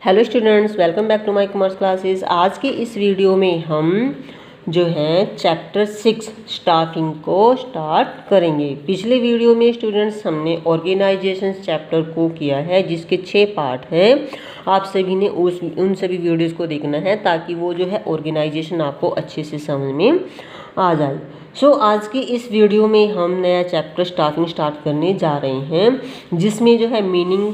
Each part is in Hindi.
Hello students, welcome back to my commerce classes. आज की इस वीडियो में हम जो है चैप्टर 6 स्टाफिंग को स्टार्ट करेंगे। पिछले वीडियो में स्टूडेंट्स हमने ऑर्गेनाइजेशन चैप्टर को किया है, जिसके 6 पार्ट हैं। आप सभी ने उन सभी वीडियोस को देखना है ताकि वो जो है ऑर्गेनाइजेशन आपको अच्छे से समझ में आ जाए। आज की इस वीडियो में हम नया चैप्टर स्टाफिंग स्टार्ट करने जा रहे हैं, जिसमें जो है meaning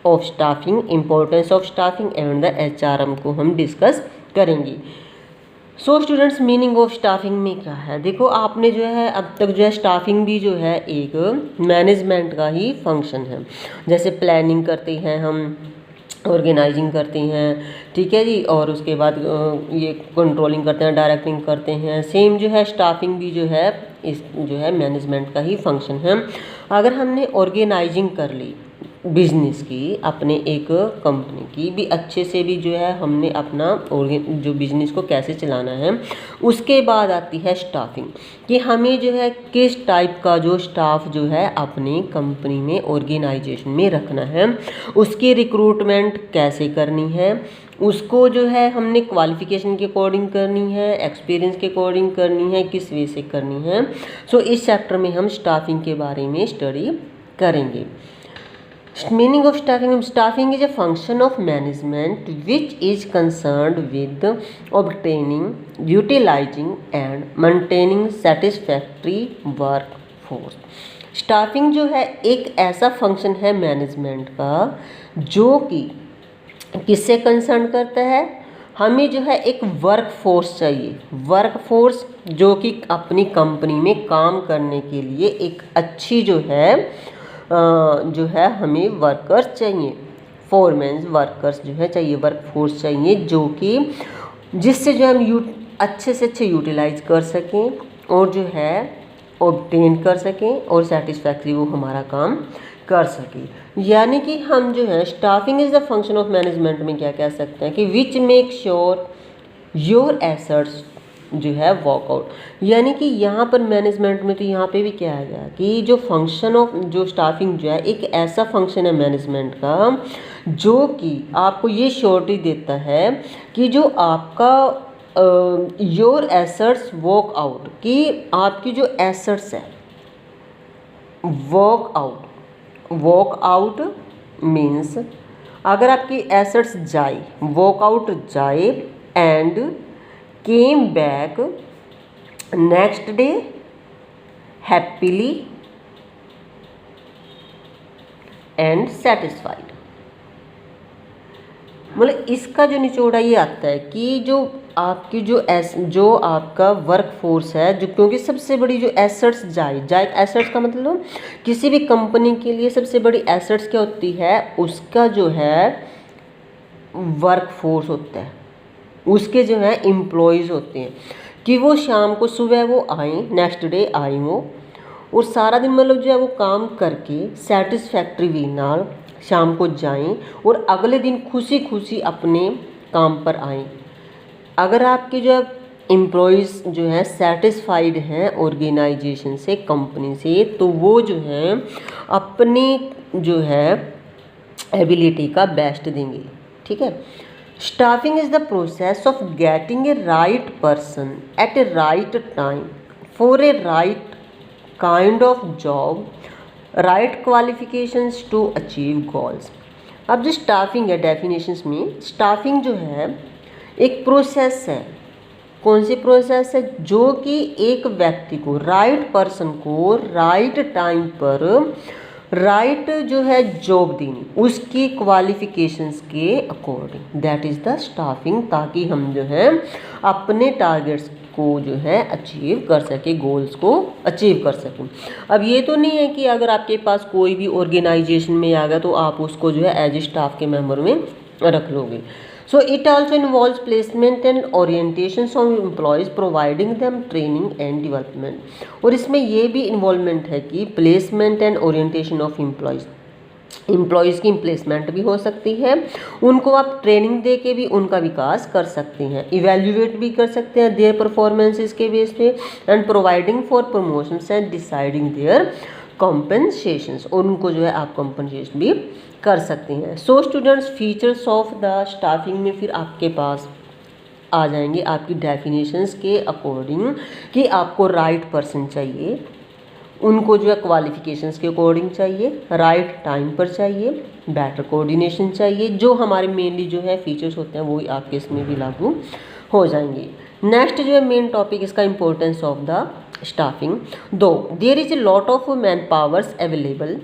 of staffing, importance of staffing and the HRM को हम डिस्कस करेंगे। स्टूडेंट्स, मीनिंग ऑफ स्टाफिंग में क्या है? देखो, आपने जो है अब तक जो है स्टाफिंग भी जो है एक मैनेजमेंट का ही फंक्शन है। जैसे प्लानिंग करते हैं हम, ऑर्गेनाइजिंग करते हैं, ठीक है जी, और उसके बाद ये कंट्रोलिंग करते हैं, डायरेक्टिंग करते हैं। सेम जो है स्टाफिंग भी जो है इस जो है मैनेजमेंट का ही फंक्शन है। अगर हमने ऑर्गेनाइजिंग कर ली बिजनेस की, अपने एक कंपनी की भी अच्छे से भी जो है हमने अपना जो बिजनेस को कैसे चलाना है, उसके बाद आती है स्टाफिंग कि हमें जो है किस टाइप का जो स्टाफ जो है अपनी कंपनी में, ऑर्गेनाइजेशन में रखना है, उसकी रिक्रूटमेंट कैसे करनी है, उसको जो है हमने क्वालिफिकेशन के अकॉर्डिंग करनी है, एक्सपीरियंस के अकॉर्डिंग करनी है, किस वे से करनी है। इस चैप्टर में हम स्टाफिंग के बारे में स्टडी करेंगे। Meaning of staffing: staffing is a function of management which is concerned with obtaining, utilizing and maintaining satisfactory workforce. Staffing जो है एक ऐसा फंक्शन है मैनेजमेंट का जो कि किससे कंसर्न करता है? हमें जो है एक वर्क फोर्स चाहिए, वर्क फोर्स जो कि अपनी कंपनी में काम करने के लिए एक अच्छी जो है हमें वर्कर्स चाहिए, फोरमैन वर्कर्स जो है चाहिए, वर्क फोर्स चाहिए जो कि जिससे जो हम अच्छे से अच्छे यूटिलाइज कर सकें और जो है ऑब्टेन कर सकें और सेटिस्फैक्ट्री वो हमारा काम कर सके। यानी कि हम जो है staffing is the function of management में क्या कह सकते हैं कि which make sure your assets जो है वर्कआउट। यानी कि यहाँ पर मैनेजमेंट में तो यहाँ पे भी क्या आ गया कि जो फंक्शन ऑफ जो स्टाफिंग जो है एक ऐसा फंक्शन है मैनेजमेंट का जो कि आपको ये श्योरिटी देता है कि जो आपका योर एसेट्स वर्क आउट, कि आपकी जो एसेट्स है वर्क आउट मीन्स अगर आपकी एसेट्स जाए, वर्कआउट जाए and came back next day happily and satisfied। मतलब इसका जो निचोड़ा ये आता है कि जो आपकी जो आपका वर्क फोर्स है, जो क्योंकि सबसे बड़ी जो एसेट्स जाए एसेट्स का मतलब किसी भी कंपनी के लिए सबसे बड़ी एसेट्स क्या होती है? उसका जो है वर्क फोर्स होता है, उसके जो है एम्प्लॉयज़ होते हैं कि वो शाम को सुबह वो आएँ, नेक्स्ट डे आए वो और सारा दिन मतलब जो है वो काम करके सेटिस्फैक्ट्री वे नाल शाम को जाएं और अगले दिन खुशी खुशी अपने काम पर आएँ। अगर आपके जो एम्प्लॉयज़ जो है सेटिस्फाइड हैं ऑर्गेनाइजेशन से, कंपनी से, तो वो जो है अपनी जो है एबिलिटी का बेस्ट देंगे। ठीक है। Staffing is the process of getting a right person at a right time for a right kind of job, right qualifications to achieve goals। अब जो स्टाफिंग है डेफिनेशंस में, स्टाफिंग जो है एक प्रोसेस है। कौन सी प्रोसेस है? जो कि एक व्यक्ति को, राइट पर्सन को राइट टाइम पर राइट जो है जॉब देनी, उसकी क्वालिफिकेशंस के according, that is the staffing, ताकि हम जो है अपने टारगेट्स को जो है अचीव कर सके, गोल्स को अचीव कर सकें। अब ये तो नहीं है कि अगर आपके पास कोई भी ऑर्गेनाइजेशन में आ गया तो आप उसको जो है एज ए स्टाफ के मेंबर में रख लोगे। It also involves placement and orientation of employees, providing them training and development। और इसमें ये भी इन्वॉल्वमेंट है कि placement and orientation of employees की प्लेसमेंट भी हो सकती है, उनको आप ट्रेनिंग दे के भी उनका विकास कर सकते हैं, इवेल्युएट भी कर सकते हैं देयर परफॉर्मेंसेस के बेस पे, and providing for promotions and deciding their compensations, और उनको जो है आप कॉम्पनसेशन भी कर सकते हैं। So students, features of the staffing में फिर आपके पास आ जाएंगे आपकी डेफिनेशंस के अकॉर्डिंग कि आपको राइट पर्सन चाहिए, उनको जो है क्वालिफिकेशंस के अकॉर्डिंग चाहिए, राइट टाइम पर चाहिए, बेटर कोऑर्डिनेशन चाहिए। जो हमारे मेनली जो है फीचर्स होते हैं वही आपके इसमें भी लागू हो जाएंगे। नेक्स्ट जो है मेन टॉपिक इसका importance of the staffing. Though there is a lot of man powers available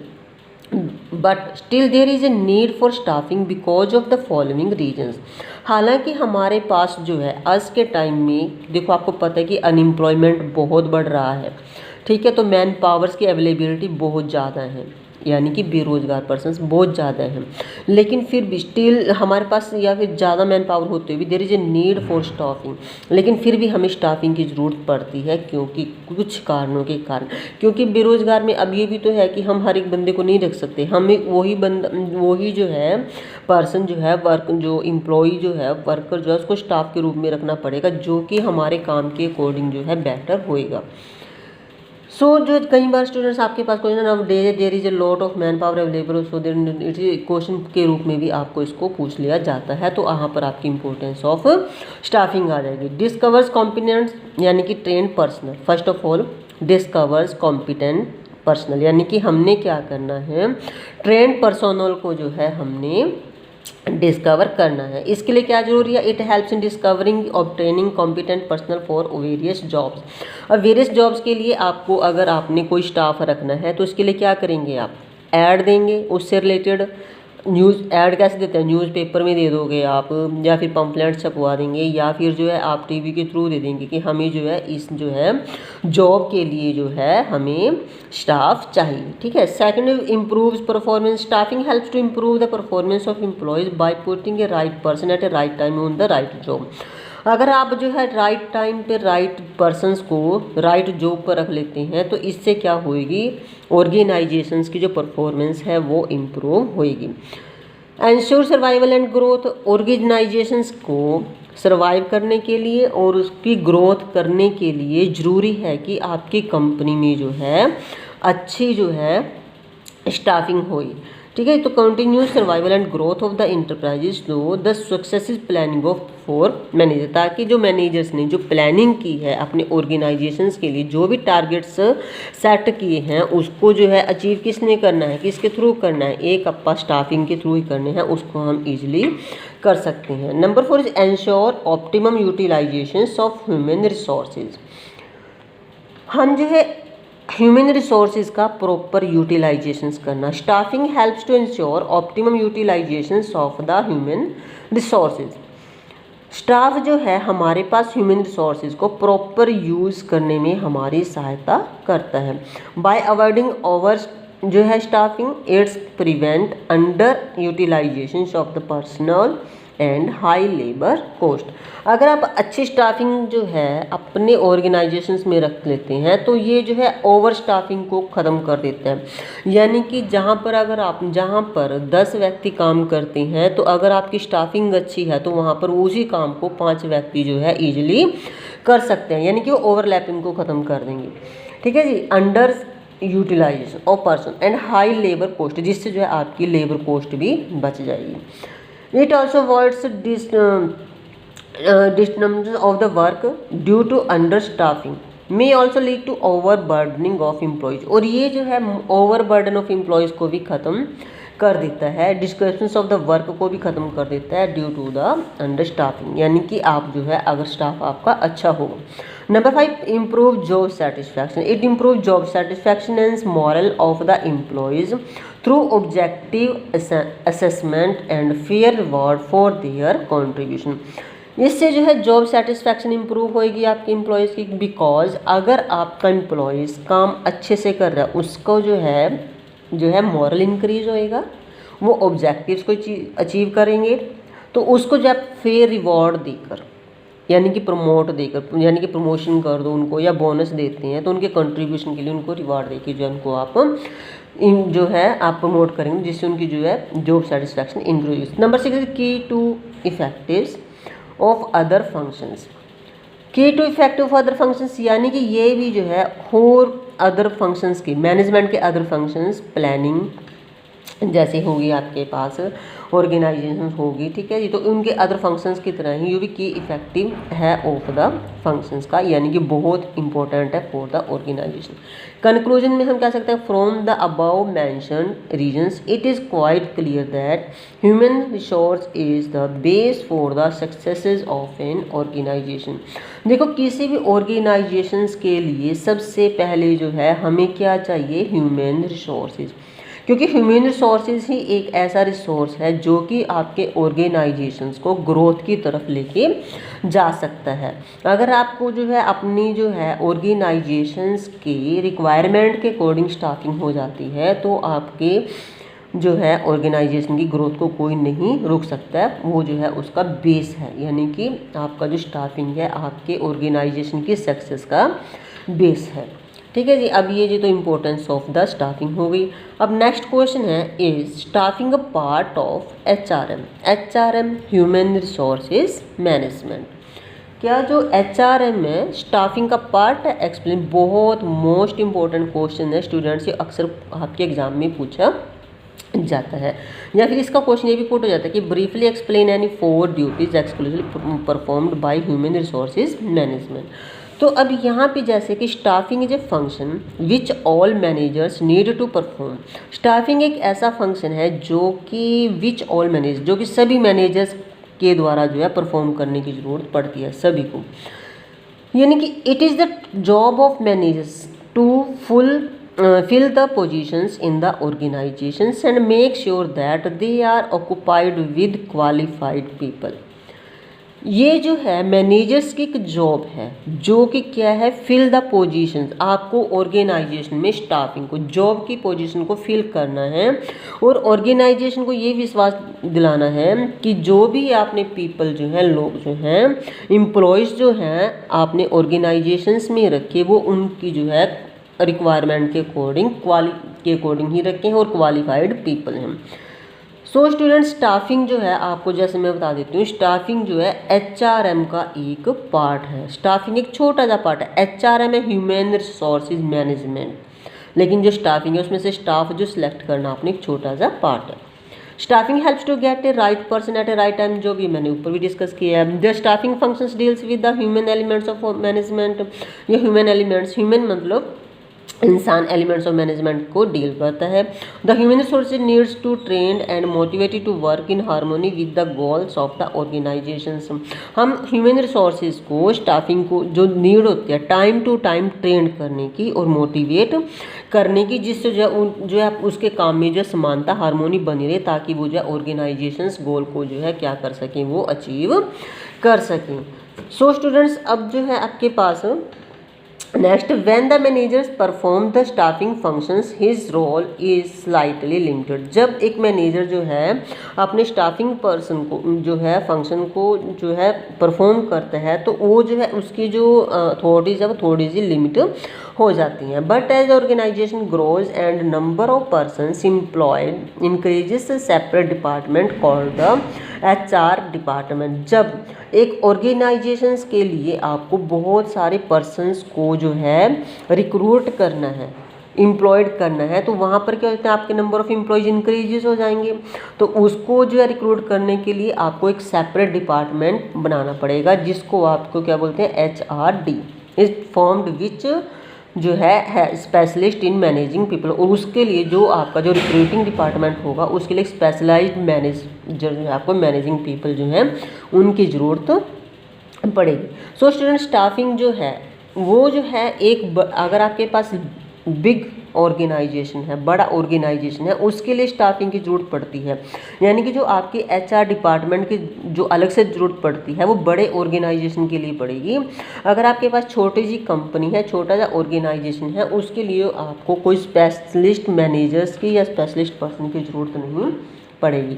but still there is a need for staffing because of the following reasons. हालांकि हमारे पास जो है आज के टाइम में देखो, आपको पता है कि अनएम्प्लॉयमेंट बहुत बढ़ रहा है, ठीक है। तो मैन पावर्स की अवेलेबिलिटी बहुत ज़्यादा है, यानी कि बेरोज़गार पर्सनस बहुत ज़्यादा हैं, लेकिन फिर भी स्टिल हमारे पास या फिर ज़्यादा मैन पावर होते हुए भी there is a need for staffing, लेकिन फिर भी हमें स्टाफिंग की ज़रूरत पड़ती है क्योंकि कुछ कारणों के कारण। क्योंकि बेरोज़गार में अब ये भी तो है कि हम हर एक बंदे को नहीं रख सकते, हमें वही जो है पर्सन जो है जो एम्प्लॉई जो है वर्कर जो है उसको स्टाफ के रूप में रखना पड़ेगा, जो कि हमारे काम के अकॉर्डिंग जो है बेटर होएगा। सो जो कई बार स्टूडेंट्स आपके पास क्वेश्चन अब there is a lot of man power available, so there question के रूप में भी आपको इसको पूछ लिया जाता है। तो यहाँ पर आपकी इंपॉर्टेंस ऑफ स्टाफिंग आ जाएगी। डिस्कवर्स कॉम्पिटेंट्स यानी कि trend personal. First of all discovers competent personal, यानी कि हमने क्या करना है, ट्रेंड पर्सनल को जो है हमने डिस्कवर करना है। इसके लिए क्या जरूरी है, it helps in discovering obtaining competent personal for various jobs. अब वेरियस जॉब्स के लिए आपको अगर आपने कोई स्टाफ रखना है तो इसके लिए क्या करेंगे, आप ऐड देंगे, उससे रिलेटेड न्यूज़ ऐड कैसे देते हैं, न्यूज़पेपर में दे दोगे आप, या फिर पम्फलेट छपवा देंगे, या फिर जो है आप टीवी के थ्रू दे देंगे कि हमें जो है इस जो है जॉब के लिए जो है हमें स्टाफ चाहिए, ठीक है। Second, improves performance. Staffing helps to improve the performance of employees by putting a right person at a right time on the right job. अगर आप जो है राइट टाइम पे राइट पर्सनस को राइट जॉब पर रख लेते हैं तो इससे क्या होएगी, ऑर्गेनाइजेशंस की जो परफॉर्मेंस है वो इम्प्रूव होएगी। Ensure survival and growth. Organisations को सर्वाइव करने के लिए और उसकी ग्रोथ करने के लिए ज़रूरी है कि आपकी कंपनी में जो है अच्छी जो है स्टाफिंग होई, ठीक है। तो continuous survival and growth of the enterprises though the success planning of for manager, ताकि जो मैनेजर्स ने जो प्लानिंग की है अपने ऑर्गेनाइजेशंस के लिए, जो भी टारगेट्स सेट किए हैं उसको जो है अचीव किसने करना है, किसके थ्रू करना है, एक अपना स्टाफिंग के थ्रू ही करने हैं, उसको हम इजीली कर सकते हैं। Number 4 is ensure optimum utilisation of human resources. हम जो है ह्यूमन रिसोर्सेज का प्रॉपर यूटिलाइजेशन करना। Staffing helps to ensure optimum utilisation of the human resources. Staff जो है हमारे पास ह्यूमन रिसोर्सेज को प्रॉपर यूज़ करने में हमारी सहायता करता है। बाय अवॉइडिंग ओवर जो है staffing, it's prevent under utilisation of the personnel and high labour cost. अगर आप अच्छी स्टाफिंग जो है अपने ऑर्गेनाइजेशंस में रख लेते हैं तो ये जो है ओवर स्टाफिंग को ख़त्म कर देता है। यानी कि जहाँ पर 10 व्यक्ति काम करते हैं तो अगर आपकी स्टाफिंग अच्छी है तो वहाँ पर उसी काम को 5 व्यक्ति जो है ईजिली कर सकते हैं, यानी कि वो ओवरलैपिंग को ख़त्म कर देंगे, ठीक है जी। Under utilisation of person and high labour cost, जिससे जो है आपकी लेबर कॉस्ट भी बच जाएगी। It also avoids disruption of the work due to understaffing may also lead to overburdening of employees। और ये जो है overburden of employees को भी ख़त्म कर देता है, डिस्क्रिप्शंस ऑफ द वर्क को भी ख़त्म कर देता है ड्यू टू द अंडरस्टाफिंग, यानी कि आप जो है अगर स्टाफ आपका अच्छा हो। Number 5, improve job satisfaction. It improve job satisfaction and moral of the employees through objective assessment and fair reward for their contribution. इससे जो है जॉब सेटिस्फैक्शन इंप्रूव होएगी आपके एम्प्लॉयज़ की, बिकॉज अगर आपका एम्प्लॉयज़ काम अच्छे से कर रहा है उसको जो है मॉरल इंक्रीज होएगा, वो ऑब्जेक्टिव्स को अचीव करेंगे, तो उसको जब फेयर रिवॉर्ड देकर यानी कि प्रमोट देकर, यानी कि प्रमोशन कर दो उनको या बोनस देते हैं तो उनके कंट्रीब्यूशन के लिए उनको रिवार्ड देकर जो उनको आप जो है आप प्रमोट करेंगे, जिससे उनकी जो है job satisfaction increase. Number 6 key to effectiveness of other functions. Key to effective of other functions यानी कि ये भी जो है और अदर फंक्शंस की मैनेजमेंट के अदर फंक्शंस, प्लानिंग, जैसे होगी आपके पास ऑर्गेनाइजेशन होगी, ठीक है जी। तो उनके अदर फंक्शंस की तरह ही ये भी की इफेक्टिव है ऑफ द फंक्शंस का, यानी कि बहुत इंपॉर्टेंट है फॉर द ऑर्गेनाइजेशन। कंक्लूजन में हम कह सकते हैं from the above mention reasons it is quite clear that human resource is the base for the successes of an organisation. देखो किसी भी ऑर्गेनाइजेशंस के लिए सबसे पहले जो है हमें क्या चाहिए, ह्यूमन रिसोर्सेज, क्योंकि ह्यूमन रिसोर्सेज ही एक ऐसा रिसोर्स है जो कि आपके ऑर्गेनाइजेशंस को ग्रोथ की तरफ लेके जा सकता है। अगर आपको जो है अपनी जो है ऑर्गेनाइजेशंस की रिक्वायरमेंट के अकॉर्डिंग स्टाफिंग हो जाती है तो आपके जो है ऑर्गेनाइजेशन की ग्रोथ को कोई नहीं रोक सकता है, वो जो है उसका बेस है, यानी कि आपका जो स्टाफिंग है आपके ऑर्गेनाइजेशन की सक्सेस का बेस है, ठीक है जी। अब ये जी तो इम्पोर्टेंस ऑफ द स्टाफिंग हो गई। अब नेक्स्ट क्वेश्चन है, is staffing a part of HRM? HRM human resources management, क्या जो HRM है स्टाफिंग का पार्ट है? एक्सप्लेन। बहुत मोस्ट इंपॉर्टेंट क्वेश्चन है स्टूडेंट से, अक्सर आपके एग्जाम में पूछा जाता है। या फिर इसका क्वेश्चन ये भी पुट हो जाता है कि briefly explain any 4 duties exclusively performed by human resources management. तो अब यहाँ पे जैसे कि staffing is a function which all managers need to perform. Staffing एक ऐसा फंक्शन है जो कि विच ऑल मैनेजर, जो कि सभी मैनेजर्स के द्वारा जो है परफॉर्म करने की ज़रूरत पड़ती है सभी को, यानी कि it is the job of managers to fill the positions in the organizations and make sure that they are occupied with qualified people। ये जो है मैनेजर्स की एक जॉब है जो कि क्या है, फिल द पोजीशंस, आपको ऑर्गेनाइजेशन में स्टाफिंग को जॉब की पोजीशन को फिल करना है और ऑर्गेनाइजेशन को ये विश्वास दिलाना है कि जो भी आपने पीपल जो है, लोग जो हैं, एम्प्लॉयज़ जो हैं आपने ऑर्गेनाइजेशंस में रखे वो उनकी जो है रिक्वायरमेंट के अकॉर्डिंग ही रखे हैं और क्वालिफाइड पीपल हैं। सो स्टूडेंट स्टाफिंग जो है आपको जैसे मैं बता देती हूँ, स्टाफिंग जो है HRM का एक पार्ट है। स्टाफिंग एक छोटा सा पार्ट है, HRM है ह्यूमन रिसोर्सेज मैनेजमेंट, लेकिन जो स्टाफिंग है उसमें से स्टाफ जो सिलेक्ट करना आपने एक छोटा सा पार्ट है। Staffing helps to get a right person at a right time, जो भी मैंने ऊपर भी डिस्कस किया है। The staffing functions deals with the human elements of management. ये ह्यूमन एलिमेंट्स, ह्यूमन मतलब इंसान, एलिमेंट्स ऑफ मैनेजमेंट को डील करता है। The human resources needs to train and motivated to work in harmony with the goals of the organisations. हम ह्यूमन रिसोर्सेज को, स्टाफिंग को जो नीड होती है टाइम टू टाइम ट्रेन करने की और मोटिवेट करने की, जिससे जो है उसके काम में जो समानता, हार्मोनी बनी रहे, ताकि वो जो है ऑर्गेनाइजेशंस गोल को जो है क्या कर सकें, वो अचीव कर सकें। सो स्टूडेंट्स अब जो है आपके पास next, when the managers perform the staffing functions his role is slightly limited. जब एक मैनेजर जो है अपने स्टाफिंग पर्सन को जो है फंक्शन को जो है परफॉर्म करता है तो वो जो है उसकी जो अथॉरिटीज है वो थोड़ी सी लिमिट हो जाती हैं। But as organisation grows and number of persons employed increases separate department called the HR department. जब एक ऑर्गेनाइजेशंस के लिए आपको बहुत सारे पर्सनस को जो है रिक्रूट करना है, एम्प्लॉयड करना है, तो वहाँ पर क्या होता है, आपके नंबर ऑफ़ एम्प्लॉयज इंक्रीजेस हो जाएंगे। तो उसको जो है रिक्रूट करने के लिए आपको एक सेपरेट डिपार्टमेंट बनाना पड़ेगा, जिसको आपको क्या बोलते हैं, HRD इज फॉर्म्ड विच जो है स्पेशलिस्ट इन मैनेजिंग पीपल। और उसके लिए जो आपका जो रिक्रूटिंग डिपार्टमेंट होगा उसके लिए स्पेशलाइज्ड मैनेजर जो है आपको मैनेजिंग पीपल जो है उनकी ज़रूरत पड़ेगी। सो स्टूडेंट स्टाफिंग जो है वो जो है एक अगर आपके पास बिग ऑर्गेनाइजेशन है, बड़ा ऑर्गेनाइजेशन है, उसके लिए स्टाफिंग की ज़रूरत पड़ती है। यानी कि जो आपकी HR डिपार्टमेंट की जो अलग से ज़रूरत पड़ती है वो बड़े ऑर्गेनाइजेशन के लिए पड़ेगी। अगर आपके पास छोटी सी कंपनी है, छोटा सा ऑर्गेनाइजेशन है, उसके लिए आपको कोई स्पेशलिस्ट मैनेजर्स की या स्पेशलिस्ट पर्सन की ज़रूरत नहीं पड़ेगी।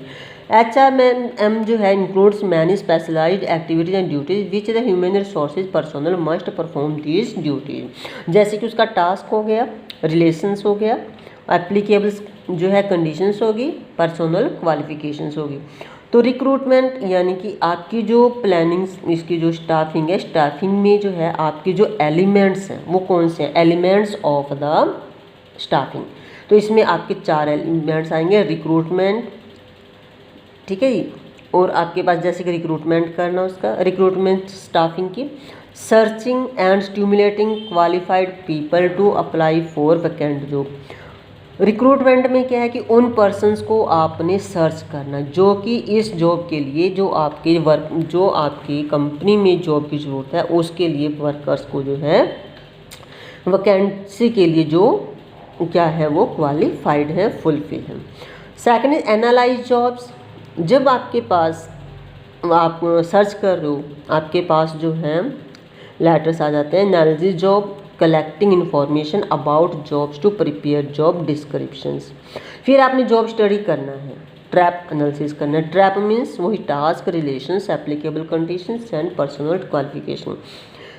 HRM जो है includes many specialised activities and duties which the human resources personnel must perform these duties. जैसे कि उसका टास्क हो गया, रिलेशंस हो गया, एप्लीकेबल्स जो है कंडीशंस होगी, पर्सनल क्वालिफिकेशंस होगी। तो रिक्रूटमेंट यानी कि आपकी जो प्लानिंग्स, इसकी जो स्टाफिंग है, स्टाफिंग में जो है आपके जो एलिमेंट्स हैं वो कौन से हैं, एलिमेंट्स ऑफ द स्टाफिंग। तो इसमें आपके 4 एलिमेंट्स आएंगे, रिक्रूटमेंट, ठीक है जी, और आपके पास जैसे कि रिक्रूटमेंट करना, उसका रिक्रूटमेंट स्टाफिंग की, searching and stimulating qualified people to apply for vacant job. Recruitment में क्या है कि उन पर्सन्स को आपने सर्च करना जो कि इस जॉब के लिए जो आपकी कंपनी में जॉब की ज़रूरत है उसके लिए वर्कर्स को जो है वैकेंसी के लिए जो क्या है वो क्वालिफाइड है, फुलफिल है। Second is analyse jobs. जब आपके पास आप सर्च कर रहे हो, आपके पास जो है लेटर्स आ जाते हैं, analysis job, collecting information about jobs to prepare job descriptions. फिर आपने जॉब स्टडी करना है, ट्रैप एनालिसिस करना है। ट्रैप मीन्स वही task, relations, applicable conditions and personal qualification.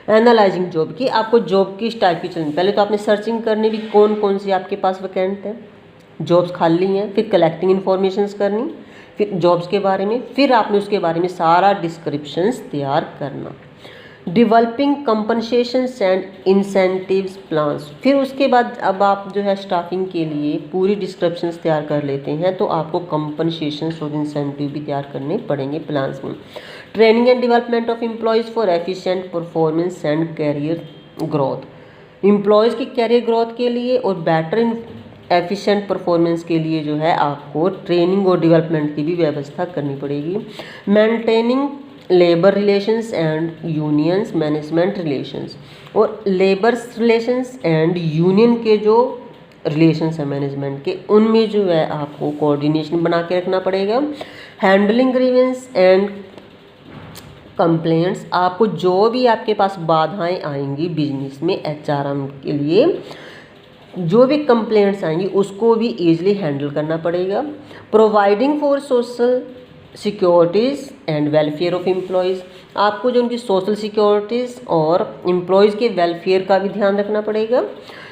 Analysing job की आपको जॉब किस टाइप की चलनी, पहले तो आपने सर्चिंग करनी भी कौन कौन सी आपके पास वैकेंट है, जॉब्स खाली हैं, फिर कलेक्टिंग इन्फॉर्मेशंस करनी, फिर जॉब्स के बारे में, फिर आपने उसके बारे में सारा डिस्क्रिप्शंस तैयार करना। Developing कंपनसेशंस and incentives plans. फिर उसके बाद अब आप जो है स्टाफिंग के लिए पूरी डिस्क्रिप्शंस तैयार कर लेते हैं तो आपको कंपनसेशंस और इंसेंटिव भी तैयार करने पड़ेंगे प्लान्स में। Training and development of employees for efficient performance and career growth. Employees की कैरियर ग्रोथ के लिए और बेटर एफिशिएंट परफॉर्मेंस के लिए जो है आपको ट्रेनिंग और डेवलपमेंट की भी व्यवस्था करनी पड़ेगी। Maintaining labour relations and unions management relations, और लेबर रिलेशंस एंड यूनियन के जो रिलेशंस हैं मैनेजमेंट के, उनमें जो है आपको कोऑर्डिनेशन बना के रखना पड़ेगा। हैंडलिंग ग्रीवेंस एंड कंप्लेंट्स, आपको जो भी आपके पास बाधाएं आएंगी बिजनेस में एचआरएम के लिए, जो भी कंप्लेंट्स आएंगी उसको भी ईजिली हैंडल करना पड़ेगा। Providing for social securities and welfare of employees, आपको जो उनकी सोशल सिक्योरिटीज़ और एम्प्लॉयज़ के वेलफेयर का भी ध्यान रखना पड़ेगा।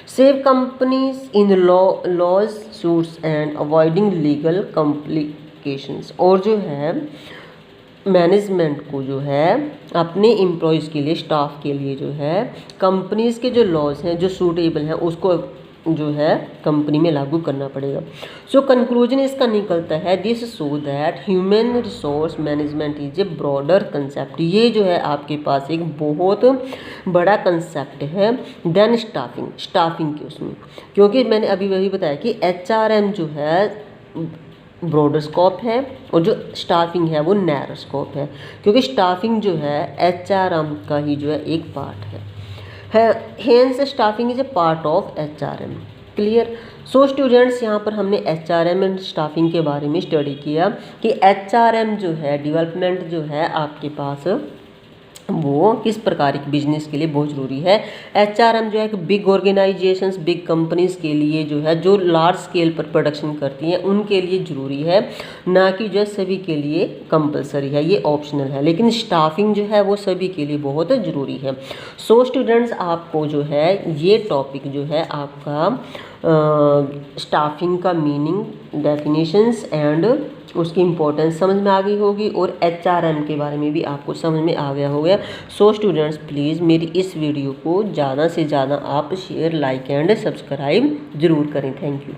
Save companies in laws suits and avoiding legal complications, और जो है मैनेजमेंट को जो है अपने एम्प्लॉयज़ के लिए, स्टाफ के लिए जो है कंपनीज़ के जो लॉज हैं जो सूटेबल हैं उसको जो है कंपनी में लागू करना पड़ेगा। सो कंक्लूजन इसका निकलता है, this show that human resource management is a broader concept. ये जो है आपके पास एक बहुत बड़ा कंसेप्ट है देन स्टाफिंग के उसमें, क्योंकि मैंने अभी वही बताया कि एचआरएम जो है ब्रॉडर स्कोप है और जो स्टाफिंग है वो नैरो स्कोप है, क्योंकि स्टाफिंग जो है एचआरएम का ही जो है एक पार्ट है। Hence staffing is a part of HRM. Clear. So students, यहाँ पर हमने HRM एंड स्टाफिंग के बारे में स्टडी किया कि HRM जो है डेवलपमेंट जो है आपके पास वो किस प्रकार के बिजनेस के लिए बहुत ज़रूरी है। एचआरएम जो है कि बिग ऑर्गेनाइजेशंस, बिग कंपनीज़ के लिए जो है, जो लार्ज स्केल पर प्रोडक्शन करती हैं उनके लिए ज़रूरी है, ना कि जो सभी के लिए कंपलसरी है, ये ऑप्शनल है। लेकिन स्टाफिंग जो है वो सभी के लिए बहुत ज़रूरी है। सो स्टूडेंट्स, आपको जो है ये टॉपिक जो है आपका स्टाफिंग का मीनिंग, डेफिनेशंस एंड उसकी इम्पोर्टेंस समझ में आ गई होगी, और एचआरएम के बारे में भी आपको समझ में आ गया होगा। सो स्टूडेंट्स, प्लीज़ मेरी इस वीडियो को ज़्यादा से ज़्यादा आप शेयर, लाइक एंड सब्सक्राइब ज़रूर करें। Thank you.